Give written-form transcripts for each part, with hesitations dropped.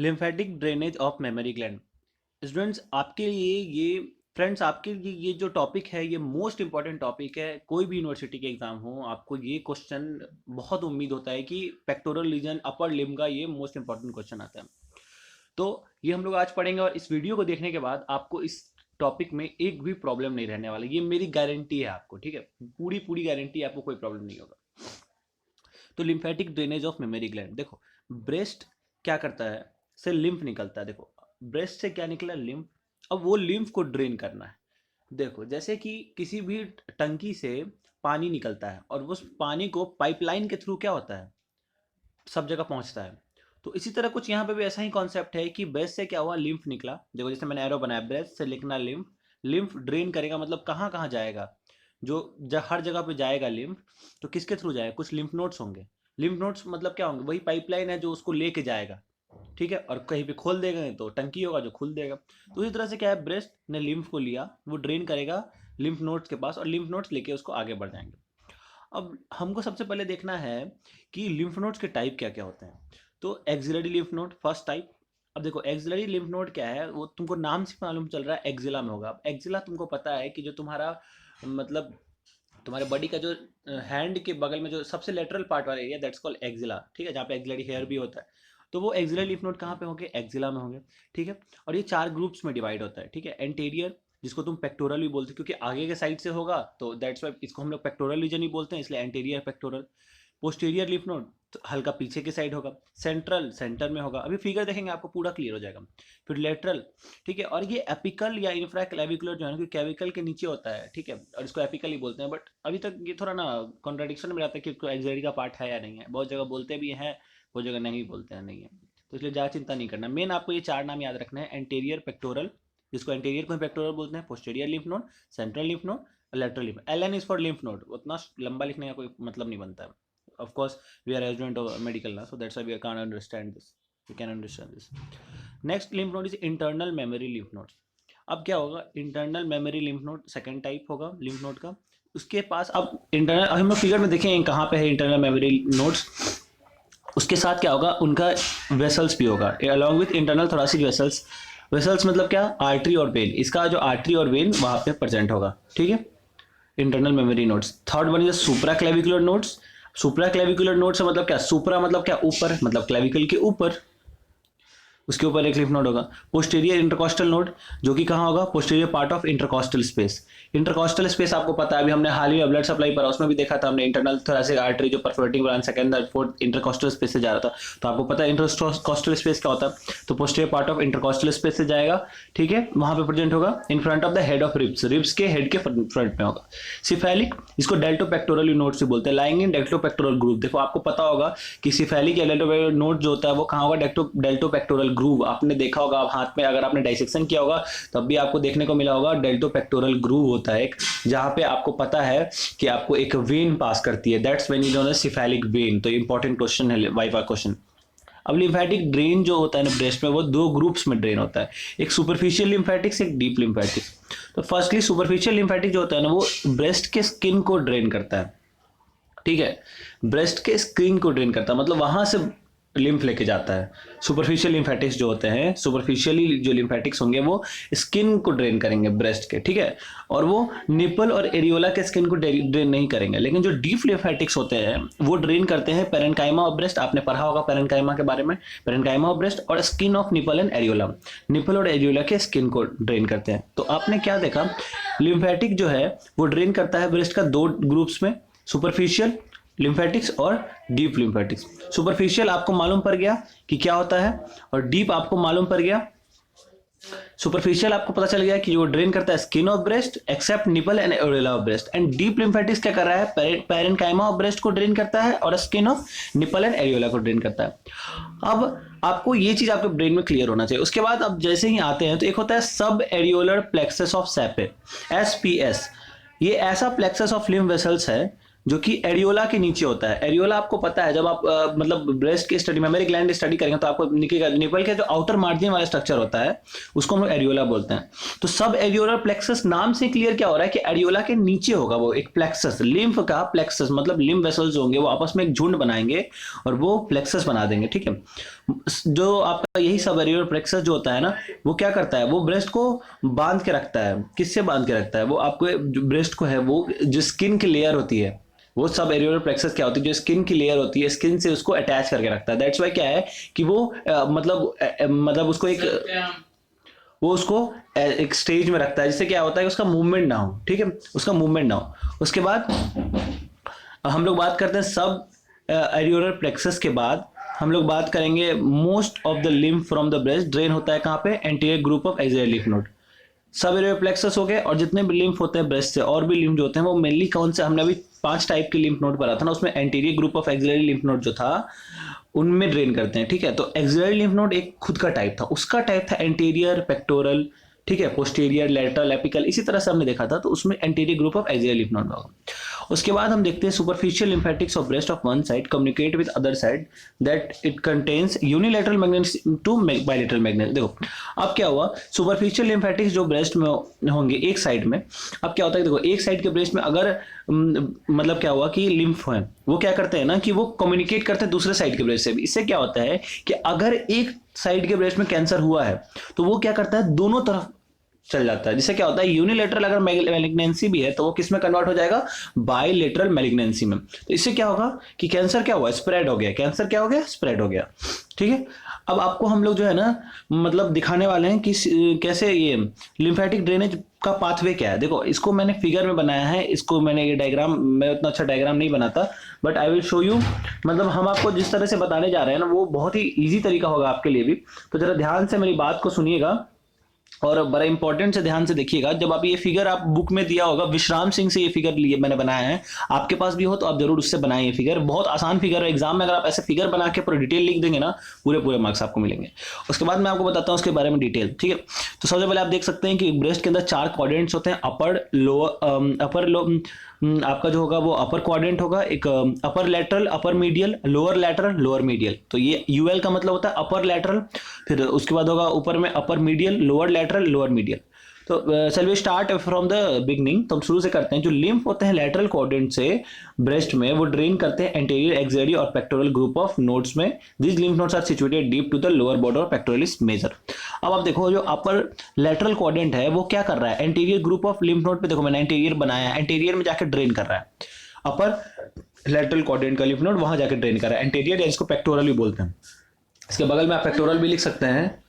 Lymphatic drainage of memory gland. Students आपके लिए ये फ्रेंड्स आपके लिए ये जो टॉपिक है ये मोस्ट इंपॉर्टेंट टॉपिक है। कोई भी यूनिवर्सिटी के एग्जाम हो आपको ये क्वेश्चन बहुत उम्मीद होता है कि पेक्टोरल रीजन अपर लिम्ब का ये मोस्ट इंपॉर्टेंट क्वेश्चन आता है। तो ये हम लोग आज पढ़ेंगे और इस वीडियो को देखने के बाद आपको इस टॉपिक में एक भी प्रॉब्लम नहीं रहने वाला, ये मेरी गारंटी है आपको, ठीक है, पूरी पूरी गारंटी, आपको कोई प्रॉब्लम नहीं होगा। तो lymphatic drainage of memory gland, देखो ब्रेस्ट क्या करता है, से लिम्फ निकलता है। देखो ब्रेस्ट से क्या निकला, लिम्फ। अब वो लिम्फ को ड्रेन करना है। देखो जैसे कि किसी भी टंकी से पानी निकलता है और उस पानी को पाइपलाइन के थ्रू क्या होता है, सब जगह पहुंचता है। तो इसी तरह कुछ यहाँ पे भी ऐसा ही कॉन्सेप्ट है कि ब्रेस्ट से क्या हुआ, लिम्फ निकला। देखो जैसे मैंने एरो बनाया, ब्रेस्ट से लिखना लिम्फ, लिम्फ ड्रेन करेगा मतलब कहाँ कहाँ जाएगा, हर जगह पे जाएगा लिम्फ। तो किसके थ्रू जाएगा, कुछ लिम्फ नोड्स होंगे। लिम्फ नोड्स मतलब क्या होंगे, वही पाइपलाइन है जो उसको लेके जाएगा, ठीक है। और कहीं पे खोल देगा तो टंकी होगा जो खुल देगा। तो इसी तरह से क्या है, ब्रेस्ट ने लिम्फ को लिया, वो ड्रेन करेगा लिम्फ नोड्स के पास और लिम्फ नोड्स लेके उसको आगे बढ़ जाएंगे। अब हमको सबसे पहले देखना है कि लिम्फ नोड्स के टाइप क्या क्या होते हैं। तो axillary lymph node first type. अब देखो एक्सिलरी लिम्फ नोड क्या है, वो तुमको नाम से मालूम चल रहा है एक्जिला में होगा। अब एक्जिला तुमको पता है कि जो तुम्हारा मतलब तुम्हारे बॉडी का जो हैंड के बगल में जो सबसे लेटरल पार्ट वाला एरिया, दैट्स कॉल्ड एक्जिला, ठीक है, जहाँ पे एक्सिलरी हेयर भी होता है। तो वो एक्सिलरी लिम्फ नोड कहाँ पे होंगे, एक्जिला में होंगे, ठीक है। और ये 4 ग्रुप्स में डिवाइड होता है, ठीक है। एंटीरियर, जिसको तुम पेक्टोरल भी बोलते हो क्योंकि आगे के साइड से होगा, तो दैट्स वाई इसको हम लोग पेक्टोरल रीजन ही बोलते हैं, इसलिए anterior pectoral. Posterior lymph node तो हल्का पीछे की साइड होगा। सेंट्रल सेंटर में होगा, अभी फिगर देखेंगे आपको पूरा क्लियर हो जाएगा। फिर लेटरल, ठीक है। और ये एपिकल या इंफ्रा क्लेविकुलर जो है ना, क्लेविकल के नीचे होता है, ठीक है, और इसको एपिकल ही बोलते हैं। बट अभी तक ये थोड़ा ना कॉन्ट्राडिक्शन में रहता है कि एक्सिलरी का पार्ट है या नहीं है। बहुत जगह बोलते भी हैं, बहुत जगह नहीं बोलते हैं, नहीं है। तो इसलिए ज़्यादा चिंता नहीं करना। मेन आपको ये 4 नाम याद रखना है, एंटीरियर पेक्टोरल, जिसको एंटीरियर को पेक्टोरल बोलते हैं, posterior lymph node, central lymph node, lateral lymph. L is for lymph node, उतना लंबा लिखने का कोई मतलब नहीं बनता है। Of course we are a student of medical now, so that's why we can't understand this, we can understand this. Next lymph node is internal memory lymph nodes. अब क्या होगा, internal memory lymph node second type होगा lymph node का। उसके पास अब internal, हम लोग figure में देखें कहाँ पे है इंटरनल मेमोरी नोड्स। उसके साथ क्या होगा, उनका वेसल्स भी होगा along with internal thoracic vessels. Vessels मतलब क्या, आर्टरी और वेन। इसका जो आर्टरी और वेन वहाँ पे प्रेजेंट होगा, ठीक है, internal memory nodes. Third one is supra clavicular nodes. Supra clavicular node से मतलब क्या, सुप्रा मतलब क्या, ऊपर, मतलब क्लेविकल के ऊपर, उसके ऊपर एक लिम्फ नोड होगा। पोस्टीरियर इंटरकॉस्टल नोड, जो कि कहाँ होगा, posterior part of intercostal space. Intercostal space आपको पता है, अभी हमने हाल ही में ब्लड सप्लाई पर उसमें भी देखा था हमने, इंटरनल थोरेसिक आर्टरी जो perforating branch second third fourth intercostal space से जा रहा था। तो आपको पता है इंटरकॉस्टल स्पेस क्या होता है, तो posterior part of intercostal space से जाएगा, ठीक है, वहां पे प्रेजेंट होगा in front of the head of ribs, ribs के हेड के फ्रंट में होगा। सिफेलिक, इसको डेल्टोपेक्टोरल नोड से बोलते हैं, लाइंग इन डेल्टोपेक्टोरल ग्रुप। देखो आपको पता होगा कि सिफेलिक या डेल्टोपेक्टोरल नोड जो होता है वो कहाँ होगा, डेल्टोपेक्टोरल ग्रुव। आपने देखा होगा, आप हाथ में अगर आपने डाइसेक्शन किया होगा तब भी आपको देखने को मिला होगा, डेल्टोपेक्टोरल ग्रूव होता है एक, जहां पे आपको पता है कि आपको एक वेन पास करती है, that's when you known as cephalic vein. तो इंपॉर्टेंट क्वेश्चन है, वाइवा क्वेश्चन। अब लिम्फेटिक ड्रेन जो होता है ना ब्रेस्ट में, वो 2 ग्रुप्स में ड्रेन होता है, एक सुपरफिशियल लिम्फेटिक्स, एक डीप लिम्फेटिक्स। तो फर्स्टली सुपरफिशियल लिम्फेटिक जो होता है ना, वो ब्रेस्ट के स्किन को ड्रेन करता है, ठीक है, ब्रेस्ट के स्किन को ड्रेन करता है, मतलब वहां से लिम्फ लेके जाता है। सुपरफिशियल लिम्फेटिक्स जो होते हैं, सुपरफिशियली जो लिम्फेटिक्स होंगे वो स्किन को ड्रेन करेंगे ब्रेस्ट के, ठीक है, और वो निपल और एरियोला के स्किन को ड्रेन नहीं करेंगे। लेकिन जो डीप लिम्फेटिक्स होते हैं वो ड्रेन करते हैं पेरेन्काइमा ऑफ ब्रेस्ट, आपने पढ़ा होगा पेरेन्काइमा के बारे में, पेरेन्काइमा ऑफ ब्रेस्ट और skin of nipple and areola, nipple और एरियोला के स्किन को ड्रेन करते हैं। तो आपने क्या देखा, लिम्फेटिक जो है वो ड्रेन करता है ब्रेस्ट का 2 ग्रुप्स में, सुपरफिशियल लिम्फेटिक्स और डीप लिम्फेटिक्स। सुपरफिशियल आपको मालूम पड़ गया कि क्या होता है, और डीप आपको मालूम पड़ गया। सुपरफिशियल आपको पता चल गया कि वो ड्रेन करता है skin of breast except nipple and areola of breast, and deep lymphatics क्या कर रहा है, पेरेन्काइमा ऑफ ब्रेस्ट को ड्रेन करता है और skin of nipple and areola को ड्रेन करता है। अब आपको ये चीज आपके ब्रेन में क्लियर होना चाहिए। उसके बाद अब जैसे ही आते हैं तो एक होता है सब एरियोलर प्लेक्सस ऑफ सैपे, एसपीएस। ये ऐसा प्लेक्सस ऑफ लिम्फ वेसल्स है जो कि एरियोला के नीचे होता है। एरियोला आपको पता है, जब आप मतलब ब्रेस्ट की स्टडी, मेमोरी ग्लैंड स्टडी करेंगे तो आपको निकलेगा निपल के जो आउटर मार्जिन वाला स्ट्रक्चर होता है उसको हम लोग एरियोला बोलते हैं। तो सब एरियोलर प्लेक्सस नाम से क्लियर क्या हो रहा है कि एरियोला के नीचे होगा वो एक प्लेक्सस, लिम्फ का प्लेक्सस, मतलब लिम्फ वेसल्स होंगे वो आपस में एक झुंड बनाएंगे और वो प्लेक्सस बना देंगे, ठीक है। जो आपका यही सब एरियोलर प्लेक्सस जो होता है ना, वो क्या करता है, वो ब्रेस्ट को बांध के रखता है। किससे बांध के रखता है, वो आपको जो ब्रेस्ट को है, वो जो स्किन की लेयर होती है, वो सब एरियोलर प्लेक्सस क्या होती है, जो स्किन की लेयर होती है, स्किन से उसको अटैच करके रखता है। दैट्स वाई क्या है कि वो मतलब उसको एक, वो उसको एक स्टेज में रखता है, जिससे क्या होता है कि उसका मूवमेंट ना हो, ठीक है, उसका मूवमेंट ना हो। उसके बाद हम लोग बात करते हैं सब एरियोलर प्लेक्सस के बाद हम लोग बात करेंगे most of the lymph from the breast drain होता है कहाँ पे, anterior group of axillary lymph node. सब एरियोलर प्लेक्सस हो गए, और जितने भी लिम्फ होते हैं ब्रेस्ट से, और भी लिम्फ जो होते हैं वो मेनली कौन से, हमने अभी 5 टाइप के लिम्फ नोड पढ़ा था ना, उसमें anterior group of axillary lymph node जो था उनमें ड्रेन करते हैं, ठीक है। तो एक्सिलरी लिम्फ नोड एक खुद का टाइप था, उसका टाइप था एंटीरियर, पेक्टोरल, ठीक है, पोस्टीरियर, लेटरल, एपिकल, इसी तरह से हमने देखा था। तो उसमें anterior group of axillary lymph node होगा। उसके बाद हम देखते हैं superficial lymphatics of breast of one side communicate with other side that it contains unilateral magnetism to bilateral magnetism. देखो अब क्या हुआ, सुपरफिशियल लिम्फेटिक्स जो ब्रेस्ट में होंगे एक साइड में, अब क्या होता है, देखो एक साइड के ब्रेस्ट में अगर मतलब क्या हुआ कि लिम्फ है, वो क्या करते हैं ना कि वो कम्युनिकेट करते हैं दूसरे साइड के ब्रेस्ट से भी। इससे क्या होता है कि अगर एक साइड के ब्रेस्ट में कैंसर हुआ है तो वो क्या करता है, दोनों तरफ चल जाता है। जिससे क्या होता है, यूनिलेटरल अगर मैलिग्नेंसी भी है तो वो किस में कन्वर्ट हो जाएगा, बाइलेटरल मैलिग्नेंसी में। तो इससे क्या होगा कि कैंसर क्या हुआ, स्प्रेड हो गया, कैंसर क्या हो गया, स्प्रेड हो गया, ठीक है। अब आपको हम लोग जो है ना मतलब दिखाने वाले हैं कि कैसे ये लिम्फेटिक ड्रेनेज का पाथवे क्या है। देखो इसको मैंने फिगर में बनाया है, इसको मैंने ये डायग्राम, मैं उतना अच्छा डायग्राम नहीं बनाता, but I will show you. मतलब हम आपको जिस तरह से बताने जा रहे हैं ना वो बहुत ही इजी तरीका होगा आपके लिए भी। तो जरा ध्यान से मेरी बात को सुनिएगा और बड़ा इंपॉर्टेंट से ध्यान से देखिएगा। जब आप ये फिगर आप बुक में दिया होगा, विश्राम सिंह से ये फिगर लिए मैंने बनाया है, आपके पास भी हो तो आप जरूर उससे बनाएं। ये फिगर बहुत आसान फिगर है, एग्जाम में अगर आप ऐसे फिगर बना के पूरा डिटेल लिख देंगे ना, पूरे पूरे मार्क्स आपको मिलेंगे। उसके बाद मैं आपको बताता हूँ उसके बारे में डिटेल, ठीक है। तो सबसे पहले आप देख सकते हैं कि ब्रेस्ट के अंदर 4 क्वाड्रेंट्स होते हैं, अपर लोअर, अपर लो आपका जो होगा वो अपर क्वाड्रेंट होगा, एक upper lateral, upper medial, lower lateral, lower medial. तो ये यूएल का मतलब होता है अपर लेटरल। फिर उसके बाद होगा ऊपर में upper medial, lower lateral, lower medial. तो चल we start from the beginning. तो हम शुरू से करते हैं। जो लिम्फ होते हैं लेटरल क्वाड्रेंट से ब्रेस्ट में, वो ड्रेन करते हैं एंटीरियर एक्सिलरी और पेक्टोरल ग्रुप ऑफ नोड्स में। This lymph nodes are situated deep to the lower border of pectoralis major. अब आप देखो जो अपर लेटरल क्वाड्रेंट है वो क्या कर रहा है, anterior group of lymph node पे देखो मैंने एंटीरियर बनाया है, एंटीरियर में जाकर ड्रेन कर रहा है। अपर लेटरल क्वाड्रेंट का लिम्फ नोड वहां जाकर ड्रेन कर रहा है, एंटीरियर, या इसको पेक्टोरल भी बोलते हैं। इसके बगल में आप पेक्टोरल भी लिख सकते हैं,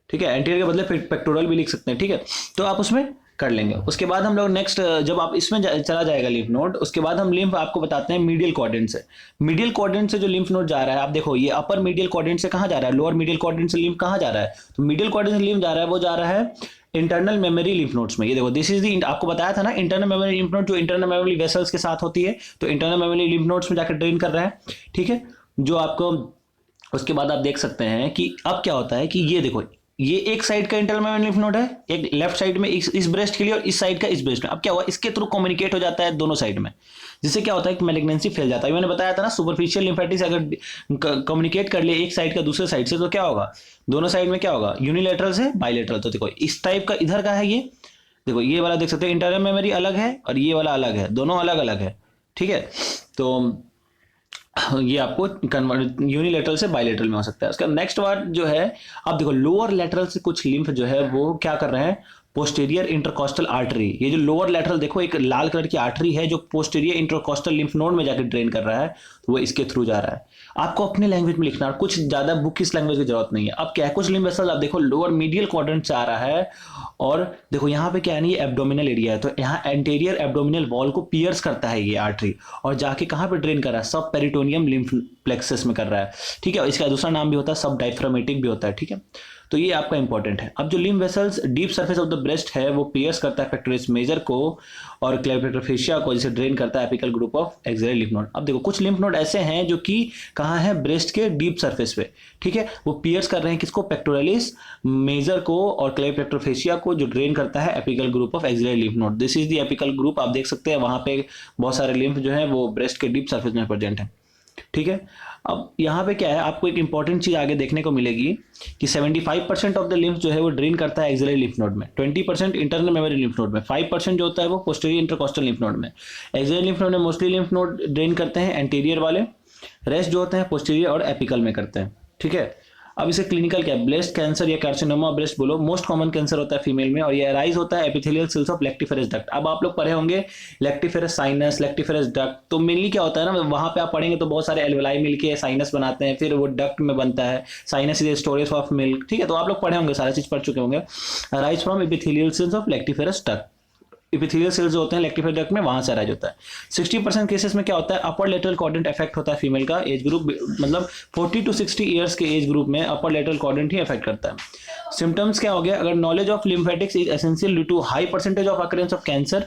ठीक है, एंटीरियर के बदले पेक्टोरल भी लिख सकते हैं, ठीक है। तो आप उसमें कर लेंगे। उसके बाद हम लोग नेक्स्ट, जब आप इसमें चला जाएगा लिम्फ नोड, उसके बाद हम लिम्फ आपको बताते हैं मीडियल क्वाड्रेंट से। मीडियल क्वाड्रेंट से जो लिम्फ नोड जा रहा है, आप देखो ये अपर मीडियल क्वाड्रेंट से कहाँ जा रहा है, लोअर मीडियल क्वाड्रेंट से लिम्फ कहाँ जा रहा है, तो मीडियल क्वाड्रेंट से लिम्फ जा रहा है, वो जा रहा है इंटरनल मेमोरी लिम्फ नोड्स में। ये देखो दिस इज दी, आपको बताया था ना इंटरनल मेमोरी लिम्फ नोड जो इंटरनल मेमोरी वेसल्स के साथ होती है, तो इंटरनल मेमोरी लिम्फ नोड्स में जाकर ड्रेन कर रहा है, ठीक है। जो आपको उसके बाद आप देख सकते हैं कि अब क्या होता है कि ये देखो ये एक साइड का इंटरनल मेमोरी लिम्फ नोड है, एक लेफ्ट साइड में इस ब्रेस्ट के लिए, और इस साइड का इस ब्रेस्ट में। अब क्या हुआ, इसके थ्रू कम्युनिकेट हो जाता है दोनों साइड में, जिससे क्या होता है कि मैलिग्नेंसी फैल जाता है। मैंने बताया था ना सुपरफिशियल लिम्फेटिक्स अगर कम्युनिकेट कर ले एक साइड का दूसरे साइड से, तो क्या होगा, दोनों साइड में क्या होगा, यूनिलेटरल से बाइलेटरल। तो देखो इस टाइप का इधर का है, ये देखो ये वाला देख सकते हैं, इंटरनल मेमोरी अलग है और ये वाला अलग है, दोनों अलग अलग है, ठीक है। तो ये आपको कन्वर्ट यूनिलेटरल से बाइलेटरल में हो सकता है। उसका नेक्स्ट वर्ड जो है, आप देखो लोअर लेटरल से कुछ लिम्फ जो है वो क्या कर रहे हैं, पोस्टीरियर इंटरकोस्टल आर्टरी। ये जो लोअर लेटरल देखो एक लाल कलर की आर्टरी है जो पोस्टीरियर इंटरकोस्टल लिम्फ नोड में जाकर ड्रेन कर रहा है, तो वो इसके थ्रू जा रहा है। आपको अपने लैंग्वेज में लिखना है, कुछ ज्यादा बुक की लैंग्वेज की जरूरत नहीं है। अब क्या है, कुछ लिम्फ वेसल्स आप देखो लोअर मीडियल क्वाड्रेंट से आ रहा है, और देखो यहाँ पे क्या है, ये एब्डोमिनल एरिया है, तो यहाँ एंटीरियर एब्डोमिनल वॉल को पियर्स करता है ये आर्टरी, और जाके कहाँ पे ड्रेन कर रहा है, सब पेरिटोनियम लिम्फ प्लेक्सस में कर रहा है, ठीक है। इसका दूसरा नाम भी होता है सब डायफ्रामेटिक भी होता है, ठीक है। तो ये आपका इंपॉर्टेंट है। अब जो lymph vessels deep surface of the breast है वो पियर्स करता है पेक्टोरस मेजर को और क्लेविकुलर फेशिया को, जिसे ड्रेन करता है apical group of axillary lymph node. अब देखो कुछ लिम्फ नोड ऐसे हैं जो कि कहाँ है, ब्रेस्ट के डीप सरफेस पे, ठीक है। वो पियर्स कर रहे हैं किसको, पेक्टोरलिस मेजर को और क्लेविकुलर फेशिया को, जो ड्रेन करता है apical group of axillary lymph node. This is the apical group. आप देख सकते हैं वहां पे बहुत सारे लिम्फ जो है वो ब्रेस्ट के डीप सरफेस में प्रेजेंट है, ठीक है। अब यहाँ पे क्या है, आपको एक इंपॉर्टेंट चीज आगे देखने को मिलेगी कि 75% ऑफ द लिम्फ जो है वो ड्रेन करता है एक्सिलरी लिम्फ नोड में, 20% इंटरनल मेमोरी लिम्फ नोड में, 5% जो होता है वो पोस्टीरियर इंटरकोस्टल लिम्फ नोड में। एक्सिलरी लिम्फ नोड में मोस्टली लिम्फ नोड ड्रेन करते हैं एंटीरियर वाले, रेस्ट जो होते हैं पोस्टीरियर और एपिकल में करते हैं, ठीक है। अब इसे क्लिनिकल क्या है, ब्रेस्ट कैंसर या कार्सिनोमा ब्रेस्ट बोलो, मोस्ट कॉमन कैंसर होता है फीमेल में और ये अराइज होता है epithelial cells of lactiferous duct. अब आप लोग पढ़े होंगे लेक्टिफेरस साइनस, लेक्टिफेरस डक्ट, तो मेनली क्या होता है ना, वहां पे आप पढ़ेंगे तो बहुत सारे एल्वेलाई मिलके साइनस बनाते हैं, फिर वो डक्ट में बनता है, sinus is storage of milk, ठीक है। तो आप लोग पढ़े होंगे, सारा चीज पढ़ चुके होंगे। Arise from epithelial cells of lactiferous duct, epithelial cells जो होते हैं लेक्टिफेरस डक्ट में, वहां से अराइज होता है। 60% केसेस में क्या होता है, अपर लेटरल क्वाड्रेंट इफेक्ट होता है फीमेल का एज ग्रुप, मतलब 40 to 60 ईयर्स के एज ग्रुप में अपर लेटरल क्वाड्रेंट ही इफेक्ट करता है। सिम्टम्स क्या हो गया, अगर knowledge of lymphatics is essential due to high percentage of occurrence of cancer.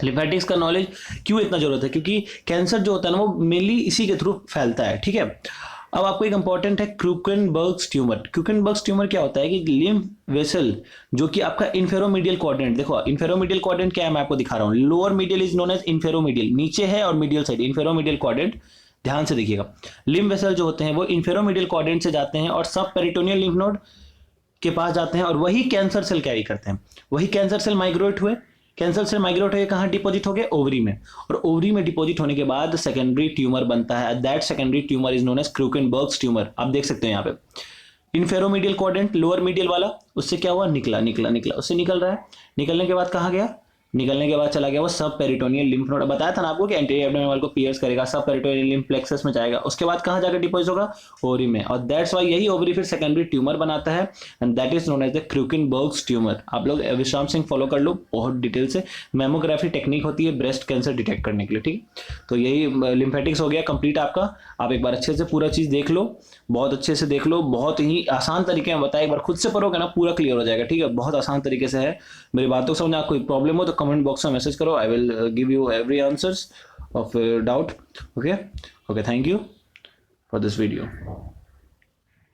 Lymphatics का नॉलेज क्यों इतना जरूरत है, क्योंकि कैंसर जो होता है ना वो मेनली इसी के थ्रू फैलता है, ठीक है। अब आपको एक इंपॉर्टेंट है क्रूकेनबर्ग्स ट्यूमर। क्रूकेनबर्ग्स ट्यूमर क्या होता है कि लिम्फ वेसल जो कि आपका इन्फेरोमीडियल क्वाड्रेंट, देखो इन्फेरोमीडियल क्वाड्रेंट क्या है मैं आपको दिखा रहा हूँ, lower medial is known as inferomedial, नीचे है, और मीडियल साइड इन्फेरोमीडियल क्वाड्रेंट। ध्यान से देखिएगा, लिम्फ वेसल जो होते हैं वो इन्फेरोमीडियल क्वाड्रेंट से जाते हैं और सब पेरिटोनियल लिम्फ नोड के पास जाते हैं और वही कैंसर सेल कैरी करते हैं। वही कैंसर सेल माइग्रेट हुए, कैंसर सेल माइग्रेट होकर कहाँ डिपॉजिट हो गए, ओवरी में, और ओवरी में डिपॉजिट होने के बाद सेकेंडरी ट्यूमर बनता है। That secondary tumour is known as Krukenberg's tumour. आप देख सकते हैं यहाँ पे इन्फेरोमीडियल क्वाड्रेंट लोअर मीडियल वाला, उससे क्या हुआ, निकला निकला निकला, उससे निकल रहा है, निकलने के बाद कहाँ गया, निकलने के बाद चला गया वो सब पेरिटोनियल लिम्फ नोड। बताया था ना आपको कि एंटीरियर एब्डोमिनल वॉल को पियर्स करेगा, सब पेरिटोनियल लिम्फ प्लेक्सस में जाएगा, उसके बाद कहाँ जाकर डिपॉजिट होगा, ओवरी में, और दैट्स व्हाई यही ओवरी फिर सेकेंडरी ट्यूमर बनाता है and that is known as the Krukenberg's tumour. आप लोग विश्राम सिंह फॉलो कर लो बहुत डिटेल से, मैमोग्राफी टेक्निक होती है ब्रेस्ट कैंसर डिटेक्ट करने के लिए, ठीक। तो यही लिम्फेटिक्स हो गया कंप्लीट आपका। आप एक बार अच्छे से पूरा चीज देख लो, बहुत अच्छे से देख लो, बहुत ही आसान तरीके में बताया, एक बार खुद से पढ़ोगे ना पूरा क्लियर हो जाएगा, ठीक है। बहुत आसान तरीके से है, मेरी बातों को समझना। कोई प्रॉब्लम हो तो कमेंट बॉक्स में मैसेज करो, I will give you every answers of doubt. Okay, thank you for this video.